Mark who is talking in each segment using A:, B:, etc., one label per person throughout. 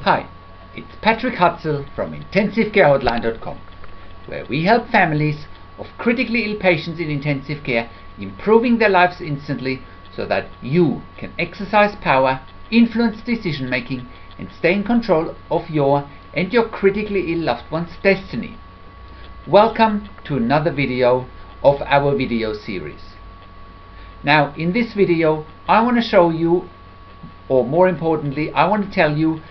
A: Hi, it's Patrick Hutzel from IntensiveCareHotline.com, where we help families of critically ill patients in intensive care improving their lives instantly so that you can exercise power, influence decision making, and stay in control of your and your critically ill loved one's destiny. Welcome to another video of our video series. Now, in this video, I want to show you, or more importantly, I want to tell you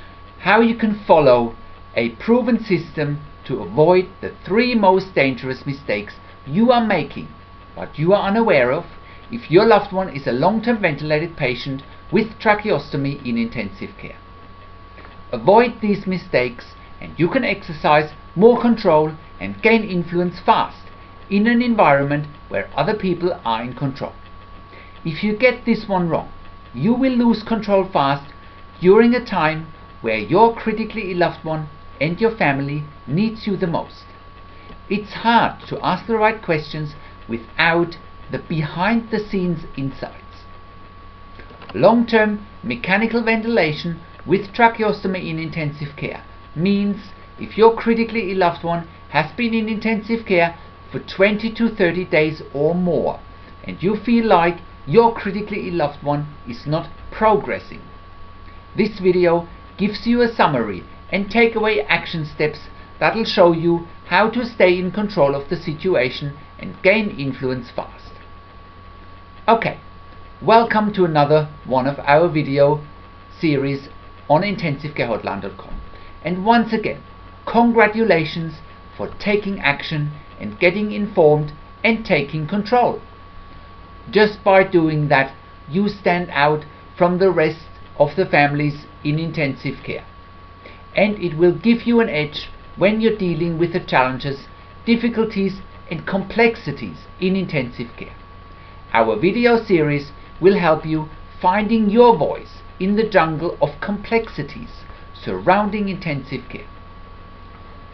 A: how you can follow a proven system to avoid the 3 most dangerous mistakes you are making, but you are unaware of, if your loved one is a long-term ventilated patient with tracheostomy in intensive care. Avoid these mistakes and you can exercise more control and gain influence fast in an environment where other people are in control. If you get this one wrong, you will lose control fast during a time where your critically ill loved one and your family needs you the most. It's hard to ask the right questions without the behind the scenes insights. Long-term mechanical ventilation with tracheostomy in intensive care means if your critically ill loved one has been in intensive care for 20 to 30 days or more and you feel like your critically ill loved one is not progressing. This video gives you a summary and takeaway action steps that'll show you how to stay in control of the situation and gain influence fast. Okay, welcome to another one of our video series on IntensiveCareHotline.com, and once again, congratulations for taking action and getting informed and taking control. Just by doing that, you stand out from the rest of the families in intensive care, and it will give you an edge when you're dealing with the challenges, difficulties and complexities in intensive care. Our video series will help you finding your voice in the jungle of complexities surrounding intensive care.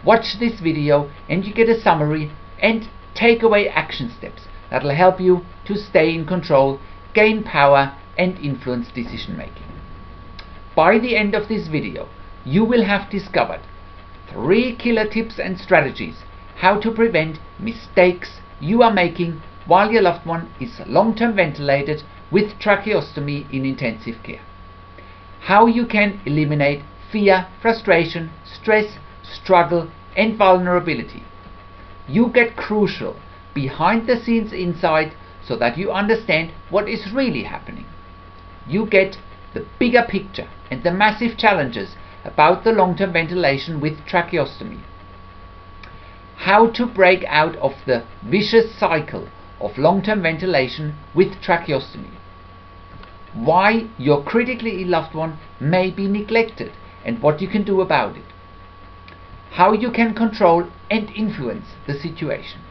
A: Watch this video and you get a summary and takeaway action steps that'll help you to stay in control, gain power and influence decision making. By the end of this video, you will have discovered 3 killer tips and strategies how to prevent mistakes you are making while your loved one is long-term ventilated with tracheostomy in intensive care. How you can eliminate fear, frustration, stress, struggle and vulnerability. You get crucial behind the scenes insight so that you understand what is really happening. You get the bigger picture and the massive challenges about the long-term ventilation with tracheostomy. How to break out of the vicious cycle of long-term ventilation with tracheostomy. Why your critically ill loved one may be neglected and what you can do about it. How you can control and influence the situation.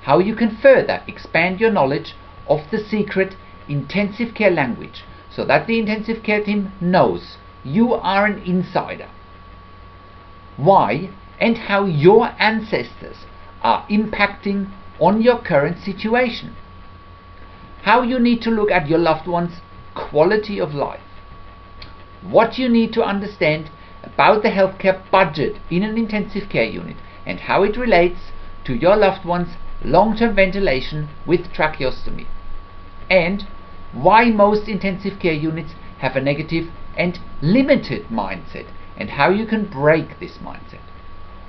A: How you can further expand your knowledge of the secret intensive care language so that the intensive care team knows you are an insider. Why and how your ancestors are impacting on your current situation. How you need to look at your loved one's quality of life. What you need to understand about the healthcare budget in an intensive care unit and how it relates to your loved one's long-term ventilation with tracheostomy. And why most intensive care units have a negative and limited mindset and how you can break this mindset.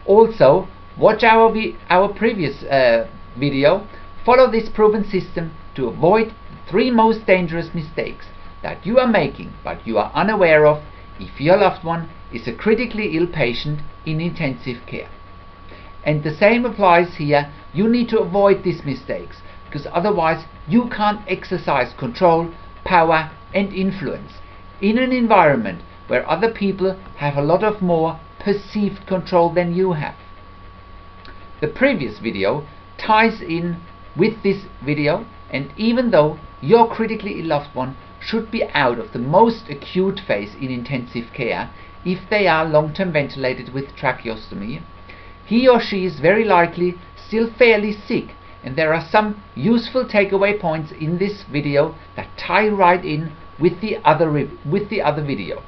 A: Also, watch our previous video, follow this proven system to avoid the 3 most dangerous mistakes that you are making but you are unaware of if your loved one is a critically ill patient in intensive care. And the same applies here. You need to avoid these mistakes because otherwise you can't exercise control, power and influence in an environment where other people have a lot of more perceived control than you have. The previous video ties in with this video, and even though your critically ill loved one should be out of the most acute phase in intensive care if they are long-term ventilated with tracheostomy, he or she is very likely still fairly sick, and there are some useful takeaway points in this video that tie right in with the other video.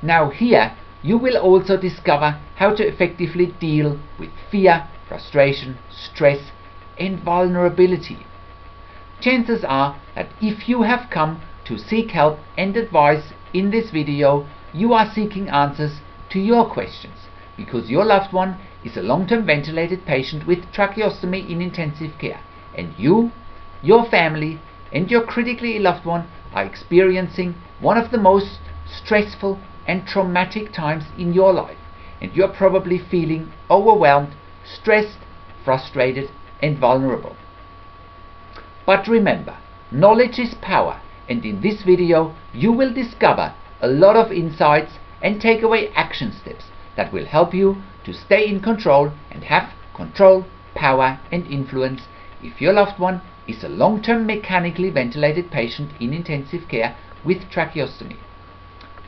A: Now here you will also discover how to effectively deal with fear, frustration, stress and vulnerability. Chances are that if you have come to seek help and advice in this video, you are seeking answers to your questions, because your loved one is a long-term ventilated patient with tracheostomy in intensive care, and you, your family and your critically ill loved one are experiencing one of the most stressful and traumatic times in your life, and you're probably feeling overwhelmed, stressed, frustrated and vulnerable. But remember, knowledge is power, and in this video you will discover a lot of insights and takeaway action steps that will help you to stay in control and have control, power and influence if your loved one is a long-term mechanically ventilated patient in intensive care with tracheostomy.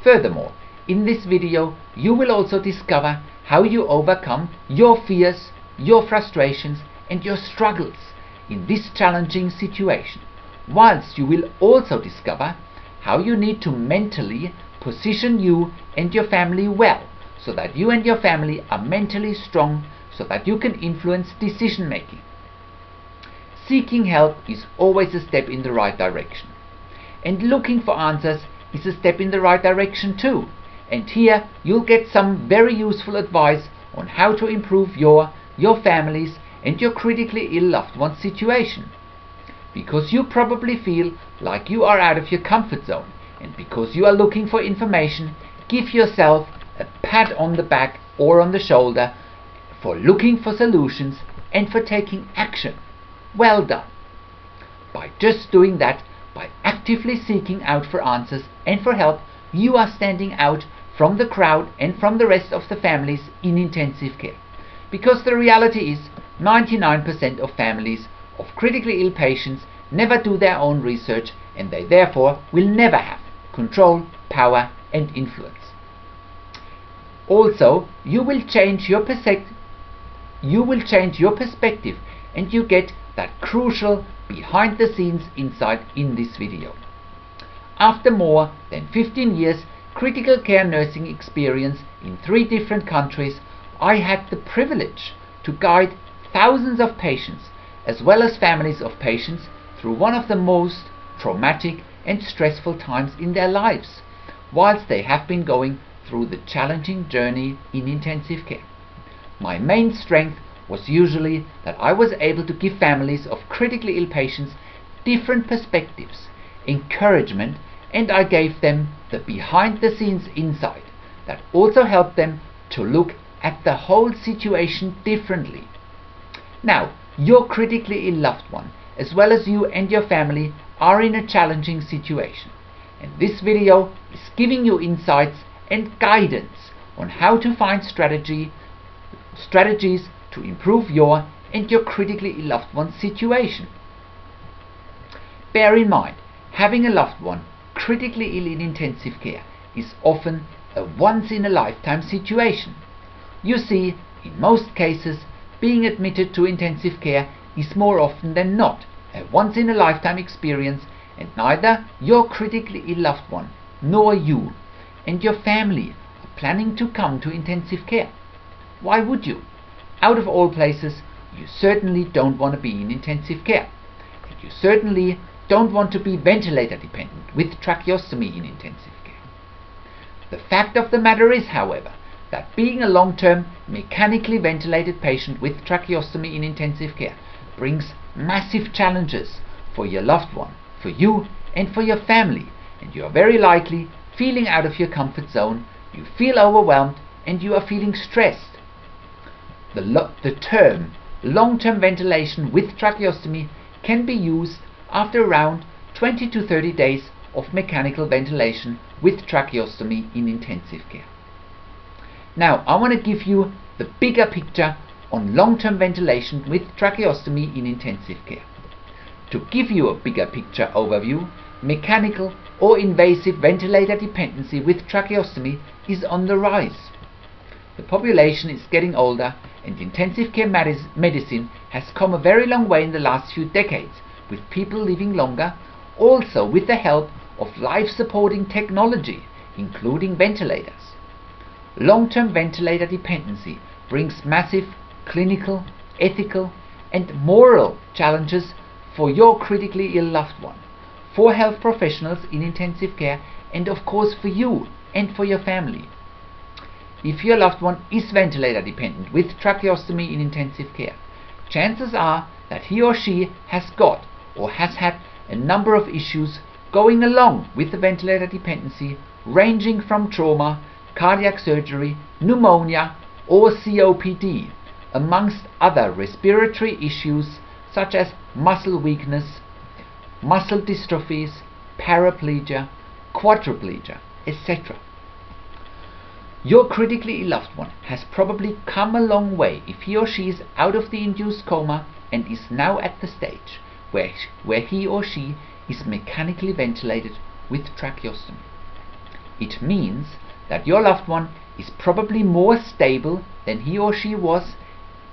A: Furthermore, in this video you will also discover how you overcome your fears, your frustrations and your struggles in this challenging situation, whilst you will also discover how you need to mentally position you and your family well, so that you and your family are mentally strong, so that you can influence decision making. Seeking help is always a step in the right direction, and looking for answers is a step in the right direction too, and here you'll get some very useful advice on how to improve your family's and your critically ill loved one's situation, because you probably feel like you are out of your comfort zone, and because you are looking for information, give yourself a pat on the back or on the shoulder for looking for solutions and for taking action. Well done. By just doing that, by actively seeking out for answers and for help, you are standing out from the crowd and from the rest of the families in intensive care. Because the reality is 99% of families of critically ill patients never do their own research, and they therefore will never have control, power and influence. Also, you will change your perspective and you get that crucial behind the scenes insight in this video. After more than 15 years critical care nursing experience in 3 different countries, I had the privilege to guide thousands of patients as well as families of patients through one of the most traumatic and stressful times in their lives, whilst they have been going through the challenging journey in intensive care. My main strength was usually that I was able to give families of critically ill patients different perspectives, encouragement, and I gave them the behind the scenes insight that also helped them to look at the whole situation differently. Now, your critically ill loved one, as well as you and your family, are in a challenging situation, and this video is giving you insights and guidance on how to find strategies to improve your and your critically ill loved one's situation. Bear in mind, having a loved one critically ill in intensive care is often a once-in-a-lifetime situation. You see, in most cases, being admitted to intensive care is more often than not a once-in-a-lifetime experience, and neither your critically ill loved one nor you and your family are planning to come to intensive care. Why would you? Out of all places, you certainly don't want to be in intensive care, and you certainly don't want to be ventilator dependent with tracheostomy in intensive care. The fact of the matter is, however, that being a long-term mechanically ventilated patient with tracheostomy in intensive care brings massive challenges for your loved one, for you and for your family, and you are very likely feeling out of your comfort zone, you feel overwhelmed and you are feeling stressed. The term long-term ventilation with tracheostomy can be used after around 20 to 30 days of mechanical ventilation with tracheostomy in intensive care. Now, I want to give you the bigger picture on long-term ventilation with tracheostomy in intensive care. To give you a bigger picture overview, mechanical or invasive ventilator dependency with tracheostomy is on the rise. The population is getting older, and intensive care medicine has come a very long way in the last few decades, with people living longer, also with the help of life-supporting technology, including ventilators. Long-term ventilator dependency brings massive clinical, ethical, and moral challenges for your critically ill loved one, for health professionals in intensive care, and of course for you and for your family. If your loved one is ventilator dependent with tracheostomy in intensive care, chances are that he or she has got or has had a number of issues going along with the ventilator dependency, ranging from trauma, cardiac surgery, pneumonia, or COPD, amongst other respiratory issues such as muscle weakness, muscle dystrophies, paraplegia, quadriplegia, etc. Your critically ill loved one has probably come a long way if he or she is out of the induced coma and is now at the stage where he or she is mechanically ventilated with tracheostomy. It means that your loved one is probably more stable than he or she was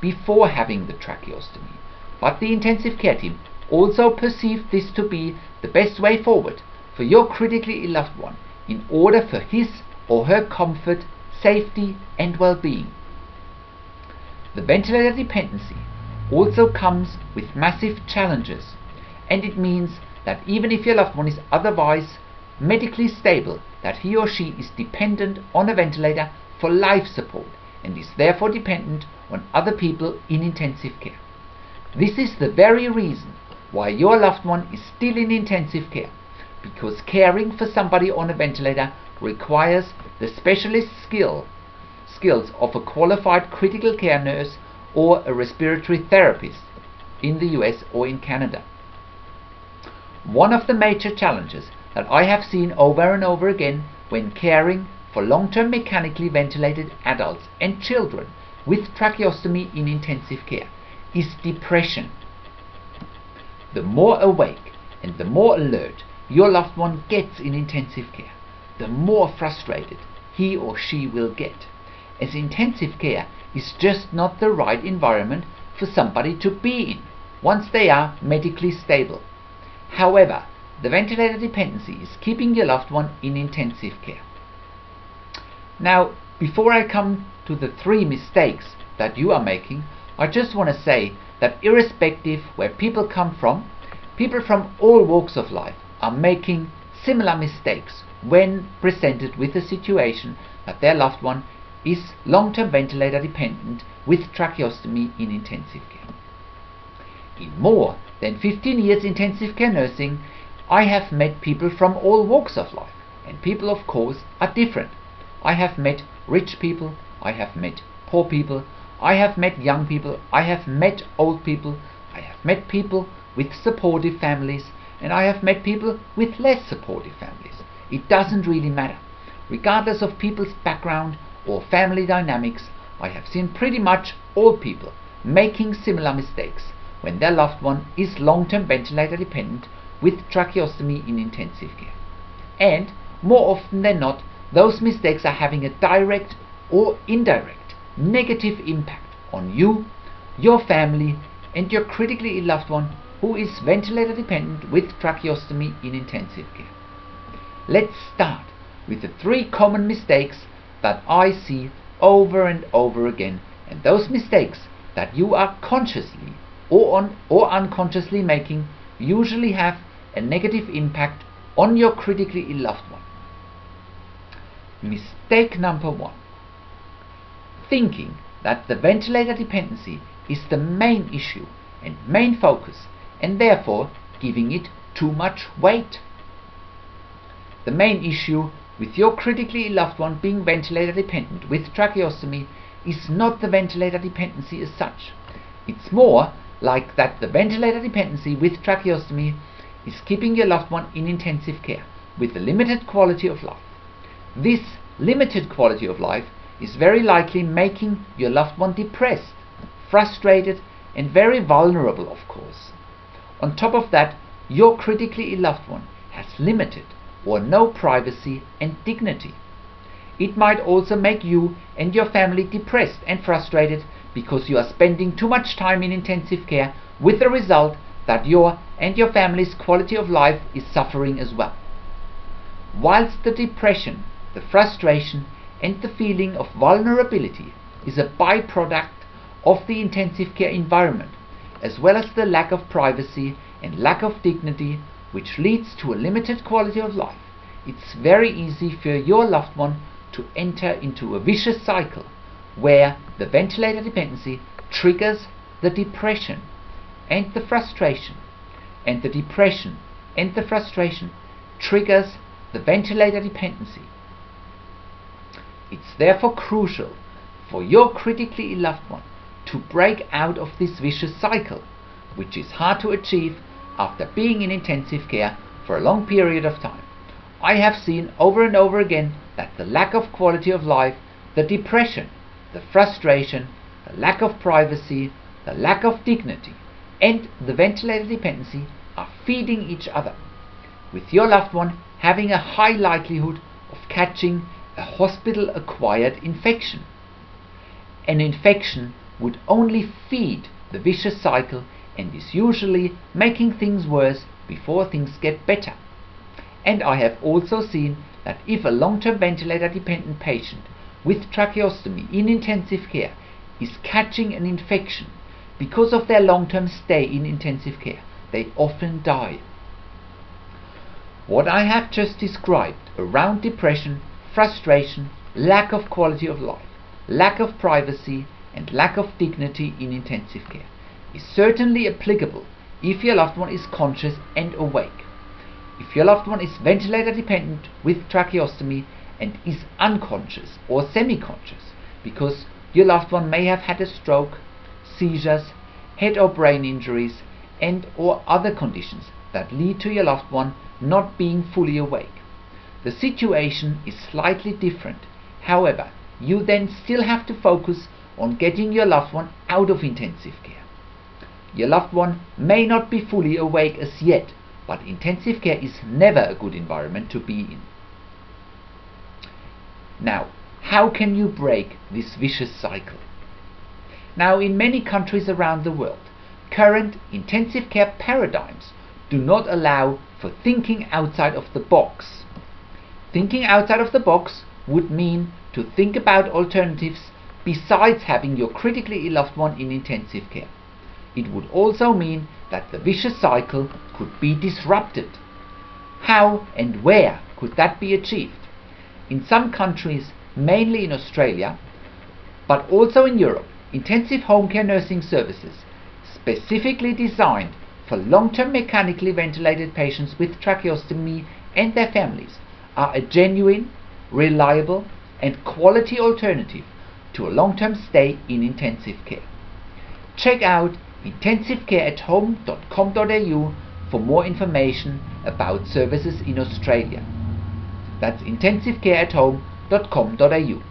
A: before having the tracheostomy, but the intensive care team also perceived this to be the best way forward for your critically ill loved one in order for his or her comfort, safety, and well-being. The ventilator dependency also comes with massive challenges, and it means that even if your loved one is otherwise medically stable, that he or she is dependent on a ventilator for life support and is therefore dependent on other people in intensive care. This is the very reason why your loved one is still in intensive care, because caring for somebody on a ventilator requires the specialist skills of a qualified critical care nurse or a respiratory therapist in the US or in Canada. One of the major challenges that I have seen over and over again when caring for long-term mechanically ventilated adults and children with tracheostomy in intensive care is depression. The more awake and the more alert your loved one gets in intensive care, the more frustrated he or she will get, as intensive care is just not the right environment for somebody to be in once they are medically stable. However, the ventilator dependency is keeping your loved one in intensive care. Now, before I come to the 3 mistakes that you are making, I just want to say that irrespective where people come from, people from all walks of life are making similar mistakes when presented with a situation that their loved one is long-term ventilator dependent with tracheostomy in intensive care. In more than 15 years intensive care nursing, I have met people from all walks of life, and people of course are different. I have met rich people, I have met poor people, I have met young people, I have met old people, I have met people with supportive families, and I have met people with less supportive families. It doesn't really matter. Regardless of people's background or family dynamics, I have seen pretty much all people making similar mistakes when their loved one is long-term ventilator dependent with tracheostomy in intensive care. And more often than not, those mistakes are having a direct or indirect negative impact on you, your family, and your critically ill loved one who is ventilator dependent with tracheostomy in intensive care. Let's start with the 3 common mistakes that I see over and over again, and those mistakes that you are consciously or unconsciously making usually have a negative impact on your critically ill loved one. Mistake number 1. Thinking that the ventilator dependency is the main issue and main focus, and therefore giving it too much weight. The main issue with your critically ill loved one being ventilator dependent with tracheostomy is not the ventilator dependency as such. It's more like that the ventilator dependency with tracheostomy is keeping your loved one in intensive care with a limited quality of life. This limited quality of life is very likely making your loved one depressed, frustrated, and very vulnerable, of course. On top of that, your critically ill loved one has limited or no privacy and dignity. It might also make you and your family depressed and frustrated because you are spending too much time in intensive care, with the result that your and your family's quality of life is suffering as well. Whilst the depression the frustration and the feeling of vulnerability is a byproduct of the intensive care environment, as well as the lack of privacy and lack of dignity, which leads to a limited quality of life. It's very easy for your loved one to enter into a vicious cycle where the ventilator dependency triggers the depression and the frustration, and the depression and the frustration triggers the ventilator dependency. It's therefore crucial for your critically ill loved one to break out of this vicious cycle, which is hard to achieve after being in intensive care for a long period of time. I have seen over and over again that the lack of quality of life, the depression, the frustration, the lack of privacy, the lack of dignity, and the ventilator dependency are feeding each other, with your loved one having a high likelihood of catching a hospital-acquired infection. An infection would only feed the vicious cycle and is usually making things worse before things get better. And I have also seen that if a long-term ventilator-dependent patient with tracheostomy in intensive care is catching an infection because of their long-term stay in intensive care, they often die. What I have just described around depression, frustration, lack of quality of life, lack of privacy, and lack of dignity in intensive care is certainly applicable if your loved one is conscious and awake. If your loved one is ventilator dependent with tracheostomy and is unconscious or semi-conscious because your loved one may have had a stroke, seizures, head or brain injuries, and or other conditions that lead to your loved one not being fully awake, the situation is slightly different. However, you then still have to focus on getting your loved one out of intensive care. Your loved one may not be fully awake as yet, but intensive care is never a good environment to be in. Now, how can you break this vicious cycle? Now, in many countries around the world, current intensive care paradigms do not allow for thinking outside of the box. Thinking outside of the box would mean to think about alternatives besides having your critically ill loved one in intensive care. It would also mean that the vicious cycle could be disrupted. How and where could that be achieved? In some countries, mainly in Australia, but also in Europe, intensive home care nursing services specifically designed for long-term mechanically ventilated patients with tracheostomy and their families are a genuine, reliable, and quality alternative to a long-term stay in intensive care. Check out intensivecareathome.com.au for more information about services in Australia. That's intensivecareathome.com.au.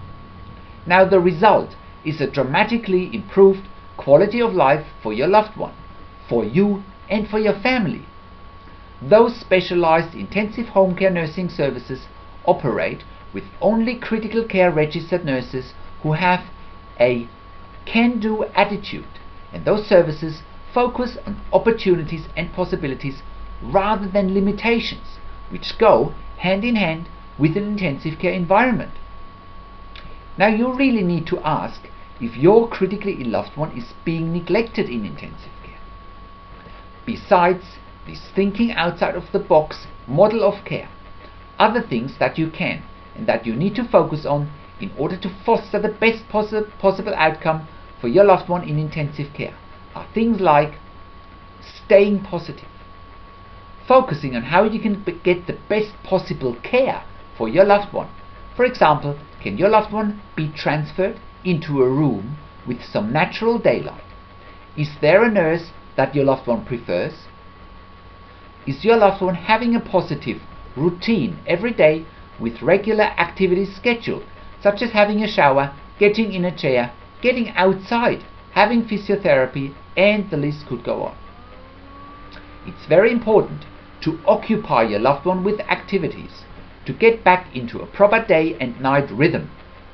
A: Now, the result is a dramatically improved quality of life for your loved one, for you and for your family. Those specialized intensive home care nursing services operate with only critical care registered nurses who have a can-do attitude, and those services focus on opportunities and possibilities rather than limitations, which go hand in hand with an intensive care environment. Now, you really need to ask if your critically ill loved one is being neglected in intensive care. Besides this thinking outside of the box model of care, other things that you can and that you need to focus on in order to foster the best possible outcome for your loved one in intensive care are things like staying positive, focusing on how you can get the best possible care for your loved one. For example, can your loved one be transferred into a room with some natural daylight? Is there a nurse that your loved one prefers? Is your loved one having a positive routine every day with regular activities scheduled, such as having a shower, getting in a chair, getting outside, having physiotherapy, and the list could go on. It's very important to occupy your loved one with activities to get back into a proper day and night rhythm,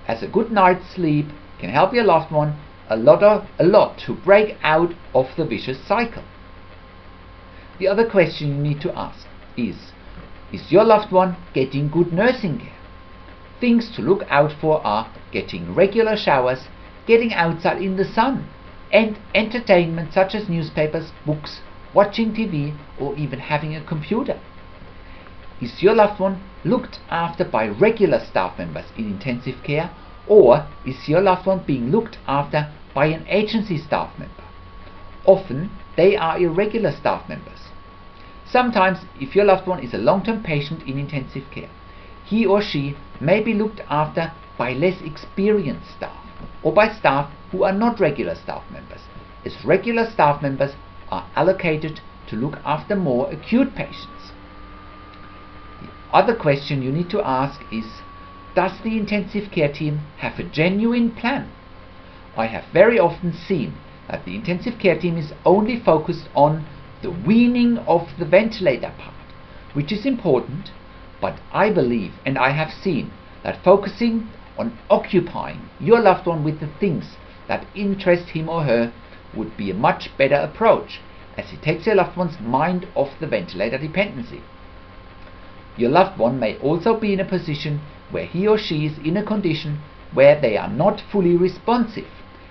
A: as a good night's sleep can help your loved one a lot to break out of the vicious cycle. The other question you need to ask is your loved one getting good nursing care? Things to look out for are getting regular showers, getting outside in the sun, and entertainment such as newspapers, books, watching TV, or even having a computer. Is your loved one looked after by regular staff members in intensive care, or is your loved one being looked after by an agency staff member? Often they are irregular staff members. Sometimes, if your loved one is a long-term patient in intensive care, he or she may be looked after by less experienced staff, or by staff who are not regular staff members, as regular staff members are allocated to look after more acute patients. The other question you need to ask is, does the intensive care team have a genuine plan? I have very often seen that the intensive care team is only focused on the weaning of the ventilator part, which is important, but I believe and I have seen that focusing on occupying your loved one with the things that interest him or her would be a much better approach, as it takes your loved one's mind off the ventilator dependency. Your loved one may also be in a position where he or she is in a condition where they are not fully responsive,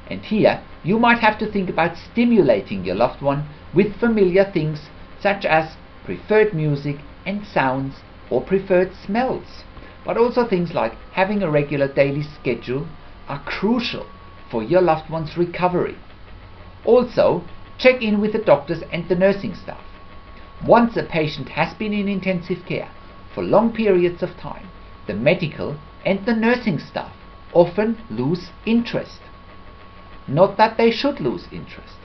A: and here you might have to think about stimulating your loved one with familiar things such as preferred music and sounds or preferred smells. But also things like having a regular daily schedule are crucial for your loved one's recovery. Also, check in with the doctors and the nursing staff. Once a patient has been in intensive care for long periods of time, the medical and the nursing staff often lose interest. Not that they should lose interest,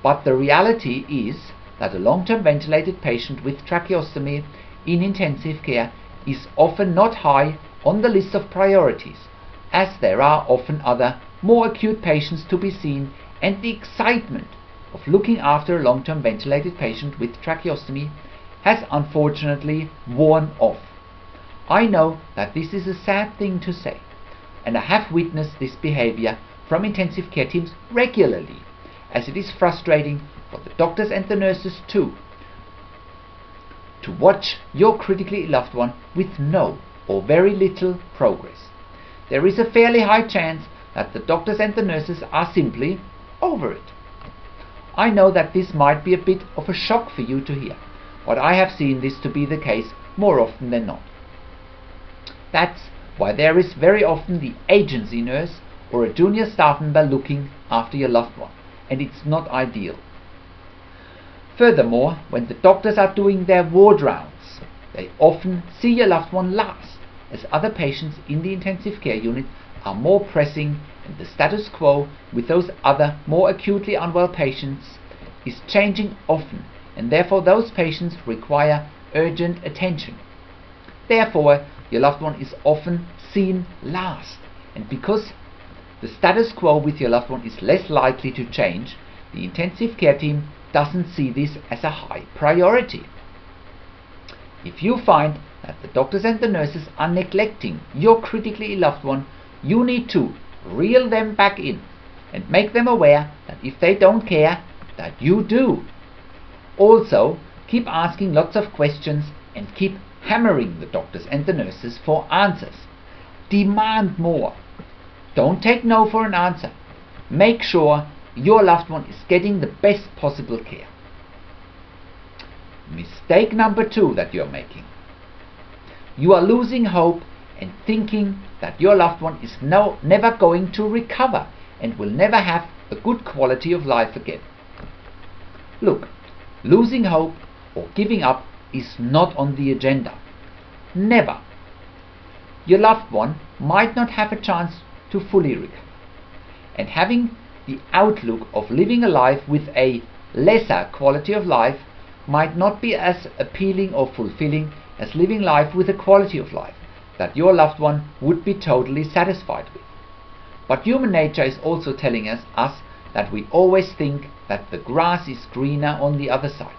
A: but the reality is that a long-term ventilated patient with tracheostomy in intensive care is often not high on the list of priorities, as there are often other, more acute patients to be seen, and the excitement of looking after a long-term ventilated patient with tracheostomy has unfortunately worn off. I know that this is a sad thing to say, and I have witnessed this behavior from intensive care teams regularly, as it is frustrating for the doctors and the nurses too, to watch your critically ill loved one with no or very little progress. There is a fairly high chance that the doctors and the nurses are simply over it. I know that this might be a bit of a shock for you to hear, but I have seen this to be the case more often than not. That's why there is very often the agency nurse or a junior staff member looking after your loved one, and it's not ideal. Furthermore, when the doctors are doing their ward rounds, they often see your loved one last, as other patients in the intensive care unit are more pressing, and the status quo with those other more acutely unwell patients is changing often, and therefore those patients require urgent attention. Therefore, your loved one is often seen last, and because the status quo with your loved one is less likely to change, the intensive care team doesn't see this as a high priority. If you find that the doctors and the nurses are neglecting your critically ill loved one, you need to reel them back in and make them aware that if they don't care, that you do. Also, keep asking lots of questions and keep hammering the doctors and the nurses for answers. Demand more. Don't take no for an answer. Make sure your loved one is getting the best possible care. Mistake number 2 that you're making. You are losing hope and thinking that your loved one is never going to recover and will never have a good quality of life again. Look, losing hope or giving up is not on the agenda. Never. Your loved one might not have a chance to fully recover, and having the outlook of living a life with a lesser quality of life might not be as appealing or fulfilling as living life with a quality of life that your loved one would be totally satisfied with. But human nature is also telling us that we always think that the grass is greener on the other side.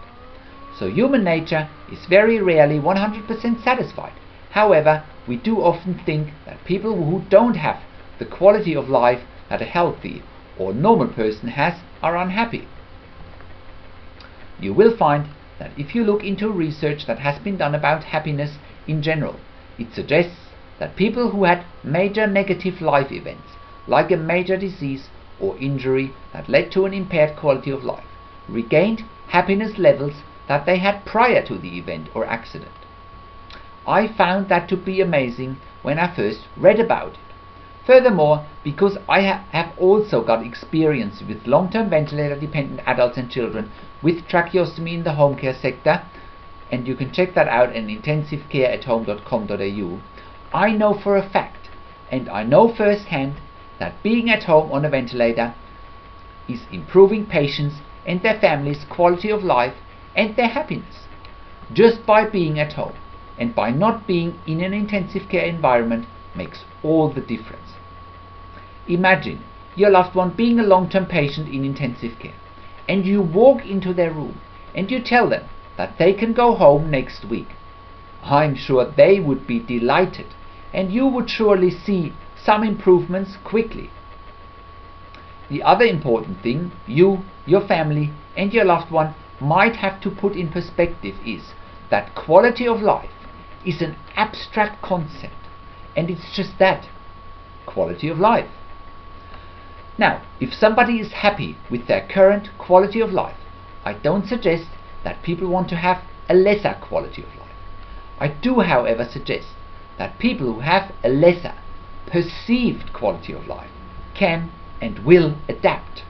A: So human nature is very rarely 100% satisfied. However, we do often think that people who don't have the quality of life that a healthy or normal person has are unhappy. You will find that if you look into research that has been done about happiness in general, it suggests that people who had major negative life events, like a major disease or injury that led to an impaired quality of life, regained happiness levels that they had prior to the event or accident. I found that to be amazing when I first read about it. Furthermore, because I have also got experience with long-term ventilator dependent adults and children with tracheostomy in the home care sector, and you can check that out at intensivecareathome.com.au, I know for a fact, and I know firsthand, that being at home on a ventilator is improving patients and their families' quality of life and their happiness. Just by being at home and by not being in an intensive care environment makes all the difference. Imagine your loved one being a long-term patient in intensive care, and you walk into their room and you tell them that they can go home next week. I'm sure they would be delighted, and you would surely see some improvements quickly. The other important thing you, your family, and your loved one might have to put in perspective is that quality of life is an abstract concept, and it's just that, quality of life. Now, if somebody is happy with their current quality of life, I don't suggest that people want to have a lesser quality of life. I do, however, suggest that people who have a lesser perceived quality of life can and will adapt.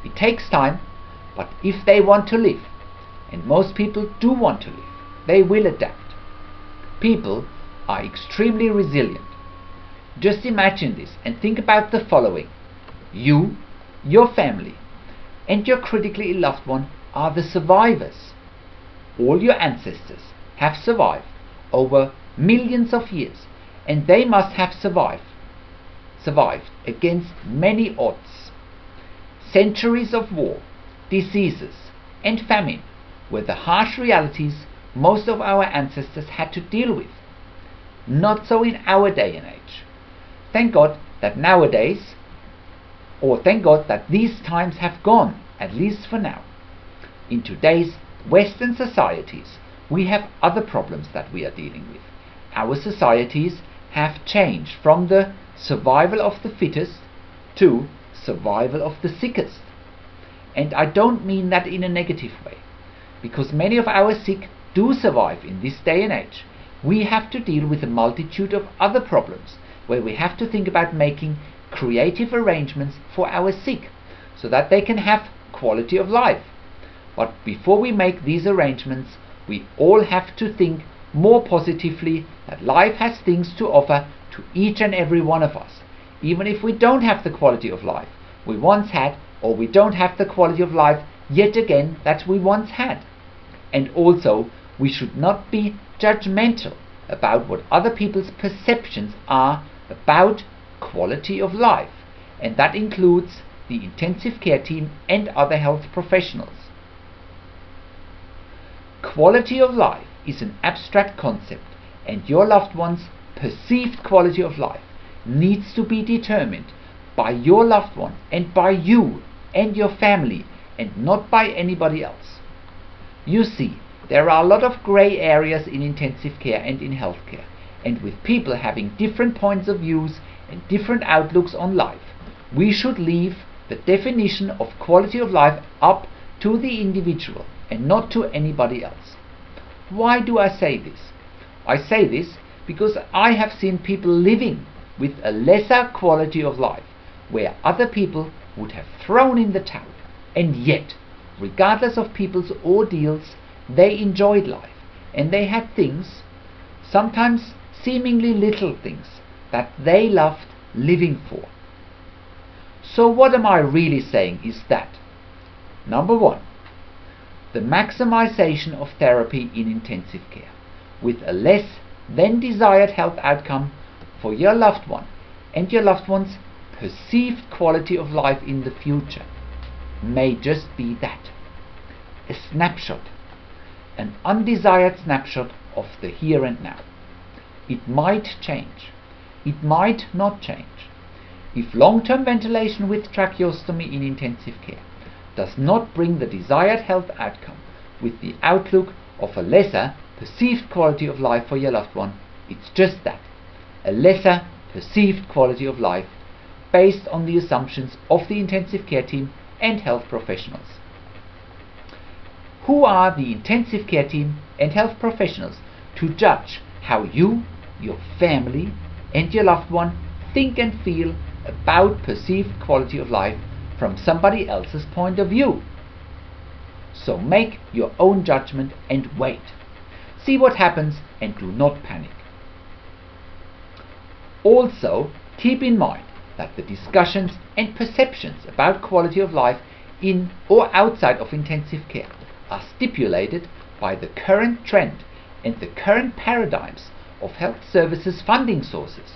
A: It takes time, but if they want to live, and most people do want to live, they will adapt. People are extremely resilient. Just imagine this and think about the following. You, your family, and your critically ill loved one are the survivors. All your ancestors have survived over millions of years, and they must have survived against many odds. Centuries of war, diseases, and famine were the harsh realities most of our ancestors had to deal with. Not so in our day and age. Thank God that these times have gone, at least for now. In today's Western societies, we have other problems that we are dealing with. Our societies have changed from the survival of the fittest to survival of the sickest. And I don't mean that in a negative way, because many of our sick do survive in this day and age. We have to deal with a multitude of other problems where we have to think about making creative arrangements for our sick so that they can have quality of life. But before we make these arrangements, we all have to think more positively that life has things to offer to each and every one of us, even if we don't have the quality of life we once had, or we don't have the quality of life yet again that we once had. And also, we should not be judgmental about what other people's perceptions are about quality of life, and that includes the intensive care team and other health professionals. Quality of life is an abstract concept, and your loved one's perceived quality of life needs to be determined by your loved one and by you and your family, and not by anybody else. You see, there are a lot of grey areas in intensive care and in healthcare, and with people having different points of views and different outlooks on life, we should leave the definition of quality of life up to the individual and not to anybody else. Why do I say this? I say this because I have seen people living with a lesser quality of life where other people would have thrown in the towel, and yet, regardless of people's ordeals, they enjoyed life, and they had things, sometimes seemingly little things, that they loved living for. So what am I really saying is that, number one, the maximization of therapy in intensive care with a less than desired health outcome for your loved one and your loved one's perceived quality of life in the future may just be that, a snapshot, an undesired snapshot of the here and now. It might change, it might not change. If long-term ventilation with tracheostomy in intensive care does not bring the desired health outcome with the outlook of a lesser perceived quality of life for your loved one, it's just that, a lesser perceived quality of life based on the assumptions of the intensive care team and health professionals. Who are the intensive care team and health professionals to judge how you, your family, and your loved one think and feel about perceived quality of life from somebody else's point of view? So make your own judgment and wait. See what happens and do not panic. Also, keep in mind that the discussions and perceptions about quality of life in or outside of intensive care are stipulated by the current trend and the current paradigms of health services funding sources.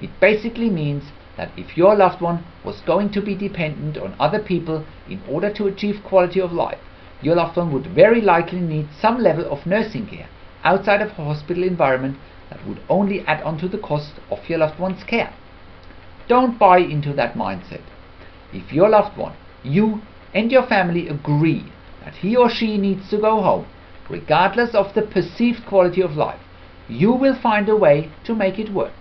A: It basically means that if your loved one was going to be dependent on other people in order to achieve quality of life, your loved one would very likely need some level of nursing care outside of a hospital environment that would only add on to the cost of your loved one's care. Don't buy into that mindset. If your loved one, you and your family agree that he or she needs to go home, regardless of the perceived quality of life, you will find a way to make it work.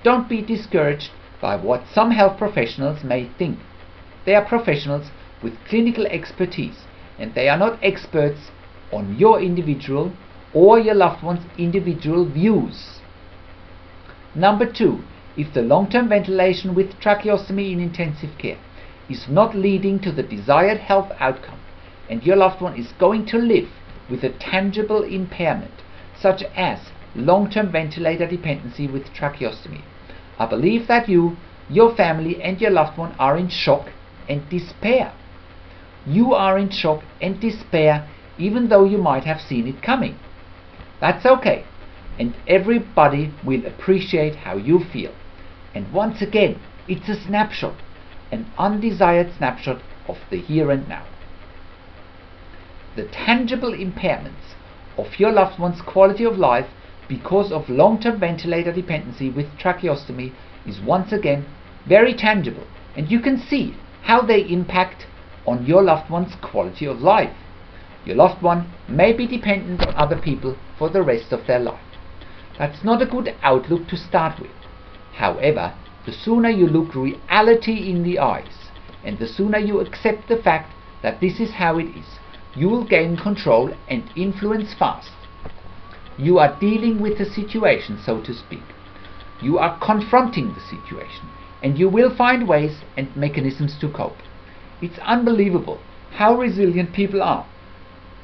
A: Don't be discouraged by what some health professionals may think. They are professionals with clinical expertise, and they are not experts on your individual or your loved one's individual views. Number 2, if the long-term ventilation with tracheostomy in intensive care is not leading to the desired health outcome, and your loved one is going to live with a tangible impairment, such as long-term ventilator dependency with tracheostomy, I believe that you, your family, and your loved one are in shock and despair. You are in shock and despair even though you might have seen it coming. That's okay, and everybody will appreciate how you feel. And once again, it's a snapshot, an undesired snapshot of the here and now. The tangible impairments of your loved one's quality of life because of long-term ventilator dependency with tracheostomy is once again very tangible, and you can see how they impact on your loved one's quality of life. Your loved one may be dependent on other people for the rest of their life. That's not a good outlook to start with. However, the sooner you look reality in the eyes, and the sooner you accept the fact that this is how it is, you will gain control and influence fast. You are dealing with the situation, so to speak. You are confronting the situation, and you will find ways and mechanisms to cope. It's unbelievable how resilient people are.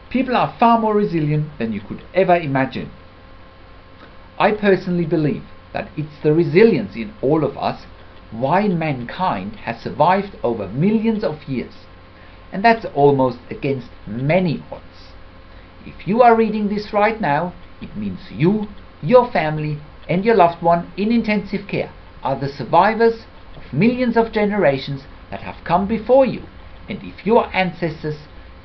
A: People are far more resilient than you could ever imagine. I personally believe that it's the resilience in all of us why mankind has survived over millions of years, and that's almost against many odds. If you are reading this right now, it means you, your family, and your loved one in intensive care are the survivors of millions of generations that have come before you, and if your ancestors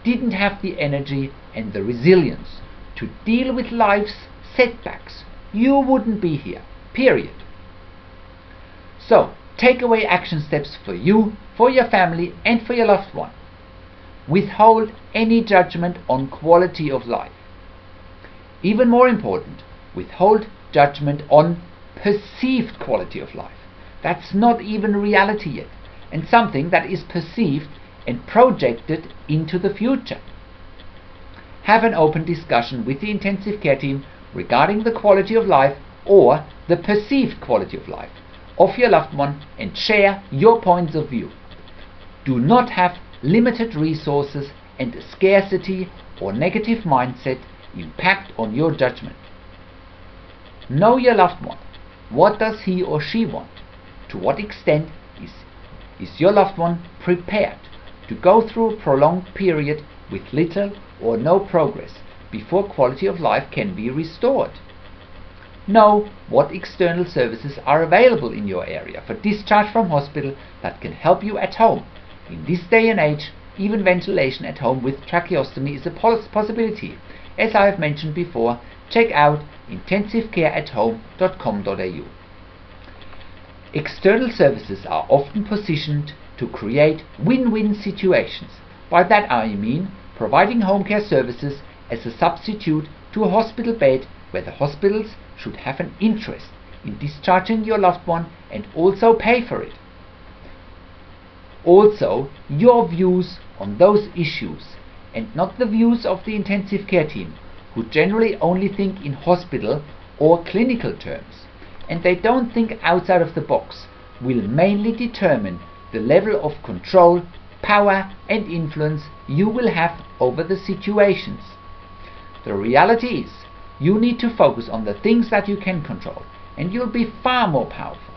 A: didn't have the energy and the resilience to deal with life's setbacks, you wouldn't be here, period. So, take away action steps for you, for your family, and for your loved one. Withhold any judgment on quality of life. Even more important, withhold judgment on perceived quality of life. That's not even reality yet, and something that is perceived and projected into the future. Have an open discussion with the intensive care team regarding the quality of life or the perceived quality of life of your loved one and share your points of view. Do not have limited resources and a scarcity or negative mindset impact on your judgment. Know your loved one. What does he or she want? To what extent is your loved one prepared to go through a prolonged period with little or no progress before quality of life can be restored? Know what external services are available in your area for discharge from hospital that can help you at home. In this day and age, even ventilation at home with tracheostomy is a possibility. As I have mentioned before, check out intensivecareathome.com.au. External services are often positioned to create win-win situations. By that I mean providing home care services as a substitute to a hospital bed, where the hospitals should have an interest in discharging your loved one and also pay for it. Also, your views on those issues and not the views of the intensive care team, who generally only think in hospital or clinical terms, and they don't think outside of the box, will mainly determine the level of control, power and influence you will have over the situations. The reality is, you need to focus on the things that you can control, and you'll be far more powerful.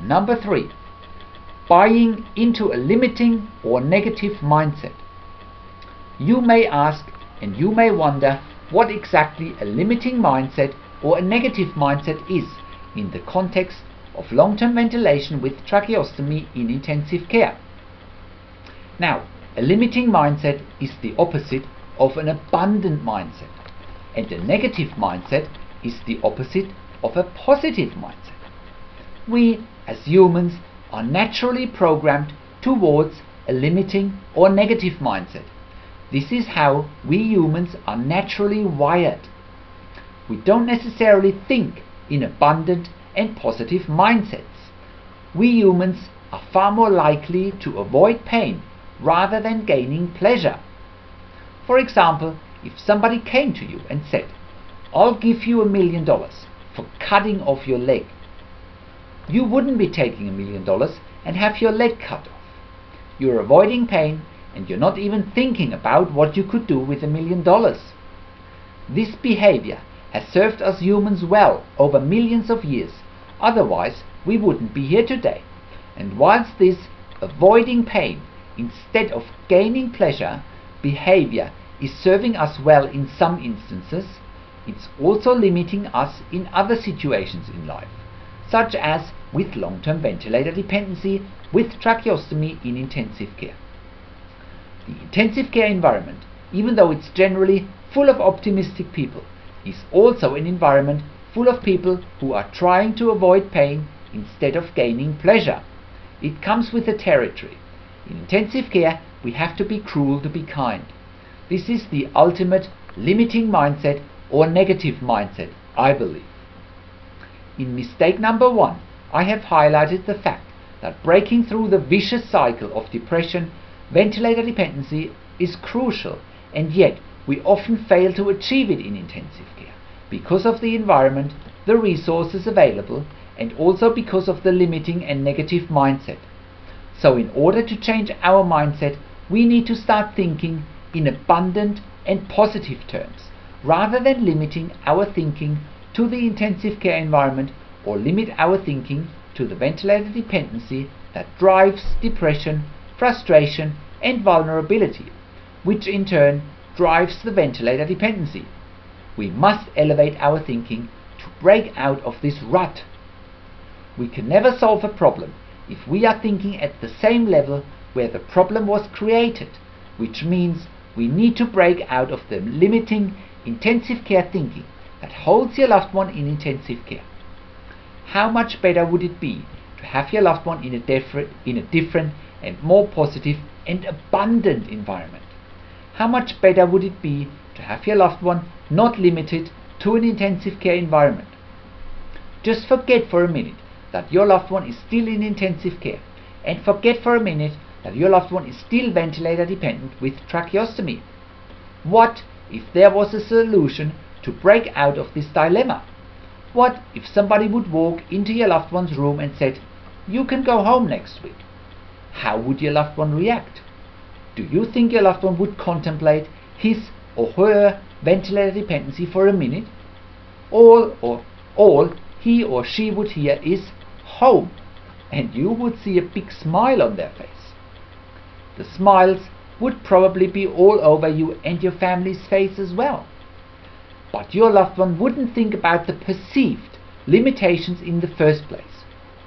A: Number 3. Buying into a limiting or negative mindset. You may ask and you may wonder what exactly a limiting mindset or a negative mindset is in the context of long-term ventilation with tracheostomy in intensive care. Now, a limiting mindset is the opposite of an abundant mindset, and a negative mindset is the opposite of a positive mindset. We, as humans, are naturally programmed towards a limiting or negative mindset. This is how we humans are naturally wired. We don't necessarily think in abundant and positive mindsets. We humans are far more likely to avoid pain rather than gaining pleasure. For example, if somebody came to you and said, "I'll give you $1 million for cutting off your leg," you wouldn't be taking $1 million and have your leg cut off. You're avoiding pain and you're not even thinking about what you could do with $1 million. This behavior has served us humans well over millions of years, otherwise we wouldn't be here today. And whilst this avoiding pain instead of gaining pleasure behavior is serving us well in some instances, it's also limiting us in other situations in life, such as with long-term ventilator dependency with tracheostomy in intensive care. The intensive care environment, even though it's generally full of optimistic people, is also an environment full of people who are trying to avoid pain instead of gaining pleasure. It comes with the territory. In intensive care, we have to be cruel to be kind. This is the ultimate limiting mindset or negative mindset, I believe. In mistake number 1, I have highlighted the fact that breaking through the vicious cycle of depression, ventilator dependency is crucial, and yet we often fail to achieve it in intensive care because of the environment, the resources available, and also because of the limiting and negative mindset. So in order to change our mindset, we need to start thinking in abundant and positive terms, rather than limiting our thinking to the intensive care environment or limit our thinking to the ventilator dependency that drives depression, frustration and vulnerability, which in turn drives the ventilator dependency. We must elevate our thinking to break out of this rut. We can never solve a problem if we are thinking at the same level where the problem was created, which means we need to break out of the limiting intensive care thinking that holds your loved one in intensive care. How much better would it be to have your loved one in a different and more positive and abundant environment? How much better would it be to have your loved one not limited to an intensive care environment? Just forget for a minute that your loved one is still in intensive care, and forget for a minute that your loved one is still ventilator dependent with tracheostomy. What if there was a solution to break out of this dilemma? What if somebody would walk into your loved one's room and said, "You can go home next week"? How would your loved one react? Do you think your loved one would contemplate his or her ventilator dependency for a minute? All he or she would hear is "home," and you would see a big smile on their face. The smiles would probably be all over you and your family's face as well. But your loved one wouldn't think about the perceived limitations in the first place.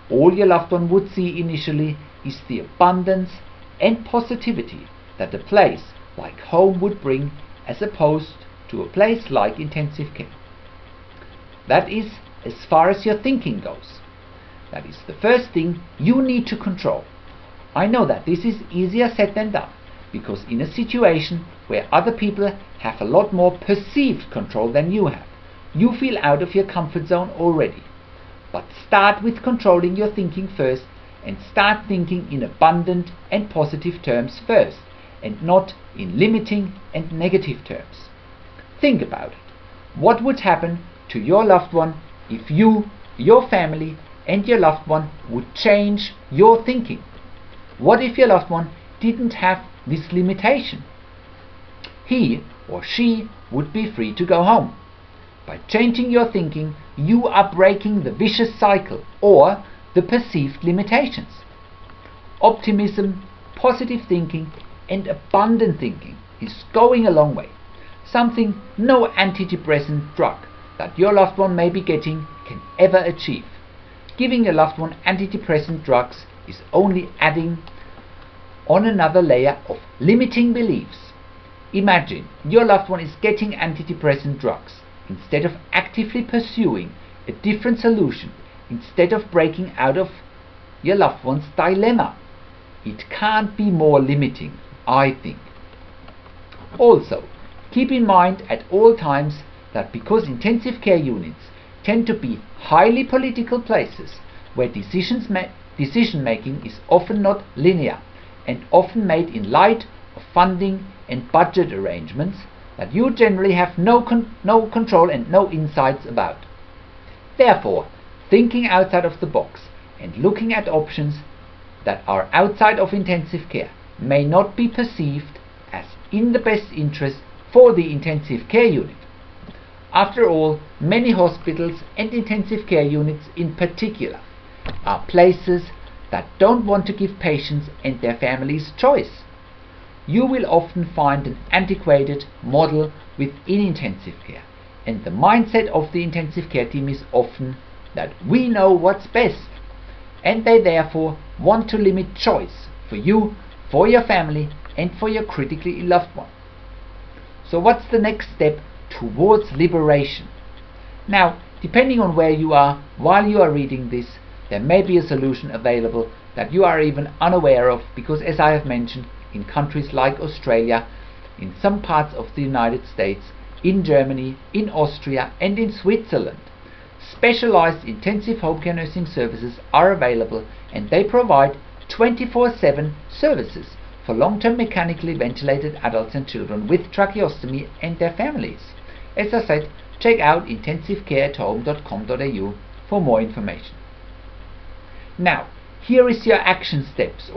A: All your loved one would see initially is the abundance and positivity that a place like home would bring, as opposed to a place like intensive care. That is as far as your thinking goes. That is the first thing you need to control. I know that this is easier said than done, because in a situation where other people have a lot more perceived control than you have, you feel out of your comfort zone already. But start with controlling your thinking first, and start thinking in abundant and positive terms first, and not in limiting and negative terms. Think about it. What would happen to your loved one if you, your family, and your loved one would change your thinking? What if your loved one didn't have this limitation? He or she would be free to go home. By changing your thinking, you are breaking the vicious cycle or the perceived limitations. Optimism, positive thinking, and abundant thinking is going a long way. Something no antidepressant drug that your loved one may be getting can ever achieve. Giving your loved one antidepressant drugs is only adding on another layer of limiting beliefs. Imagine your loved one is getting antidepressant drugs instead of actively pursuing a different solution, instead of breaking out of your loved one's dilemma. It can't be more limiting, I think. Also, keep in mind at all times that because intensive care units tend to be highly political places where decision making is often not linear and often made in light of funding and budget arrangements that you generally have no control and no insights about. Therefore, thinking outside of the box and looking at options that are outside of intensive care may not be perceived as in the best interest for the intensive care unit. After all, many hospitals and intensive care units in particular are places that don't want to give patients and their families choice. You will often find an antiquated model within intensive care, and the mindset of the intensive care team is often that we know what's best, and they therefore want to limit choice for you, for your family, and for your critically ill loved one. So what's the next step towards liberation? Now, depending on where you are while you are reading this, there may be a solution available that you are even unaware of, because as I have mentioned, in countries like Australia, in some parts of the United States, in Germany, in Austria, and in Switzerland, specialized intensive home care nursing services are available, and they provide 24/7 services for long-term mechanically ventilated adults and children with tracheostomy and their families. As I said, check out intensivecareathome.com.au for more information. Now, here are your action steps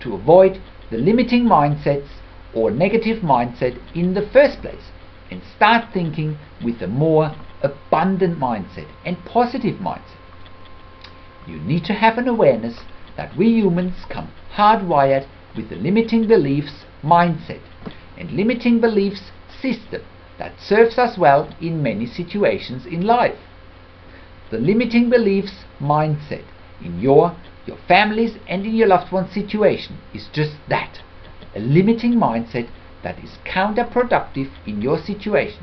A: to avoid the limiting mindsets or negative mindset in the first place, and start thinking with a more abundant mindset and positive mindset. You need to have an awareness that we humans come hardwired with a limiting beliefs mindset and limiting beliefs system that serves us well in many situations in life. The limiting beliefs mindset in your family's and in your loved one's situation is just that, a limiting mindset that is counterproductive in your situation.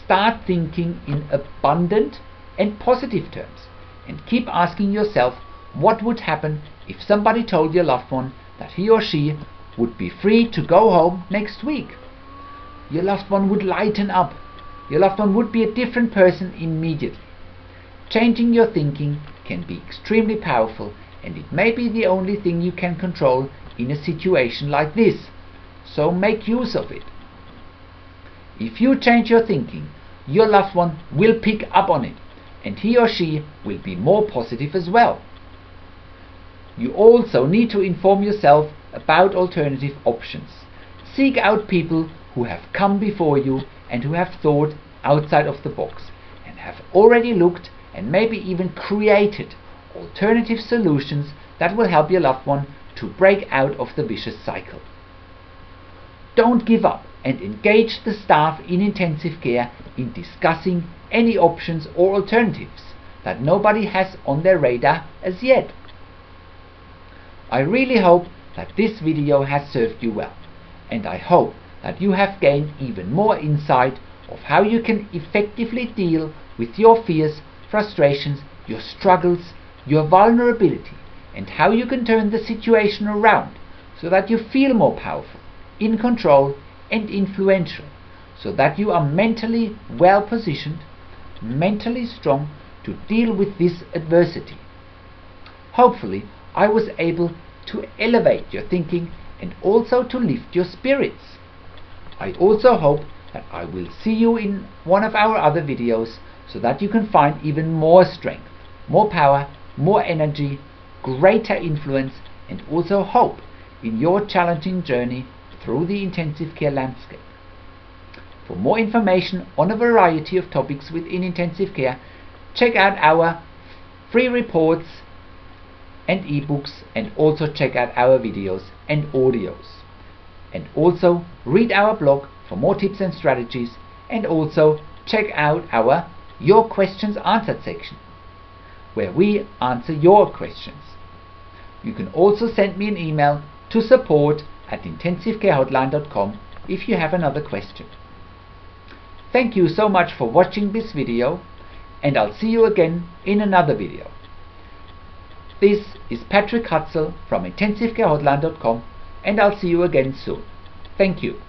A: Start thinking in abundant and positive terms, and keep asking yourself what would happen if somebody told your loved one that he or she would be free to go home next week. Your loved one would lighten up. Your loved one would be a different person immediately. Changing your thinking can be extremely powerful, and it may be the only thing you can control in a situation like this, so make use of it. If you change your thinking, your loved one will pick up on it, and he or she will be more positive as well. You also need to inform yourself about alternative options. Seek out people who have come before you and who have thought outside of the box and have already looked and maybe even created alternative solutions that will help your loved one to break out of the vicious cycle. Don't give up, and engage the staff in intensive care in discussing any options or alternatives that nobody has on their radar as yet. I really hope that this video has served you well, and I hope that you have gained even more insight of how you can effectively deal with your fears, frustrations, your struggles, your vulnerability, and how you can turn the situation around so that you feel more powerful, in control, and influential, so that you are mentally well positioned, mentally strong to deal with this adversity. Hopefully, I was able to elevate your thinking and also to lift your spirits. I also hope that I will see you in one of our other videos so that you can find even more strength, more power, more energy, greater influence, and also hope in your challenging journey through the intensive care landscape. For more information on a variety of topics within intensive care, check out our free reports and ebooks, and also check out our videos and audios. And also read our blog for more tips and strategies, and also check out our Your Questions Answered section, where we answer your questions. You can also send me an email to support@intensivecarehotline.com if you have another question. Thank you so much for watching this video, and I'll see you again in another video. This is Patrick Hutzel from intensivecarehotline.com, and I'll see you again soon. Thank you.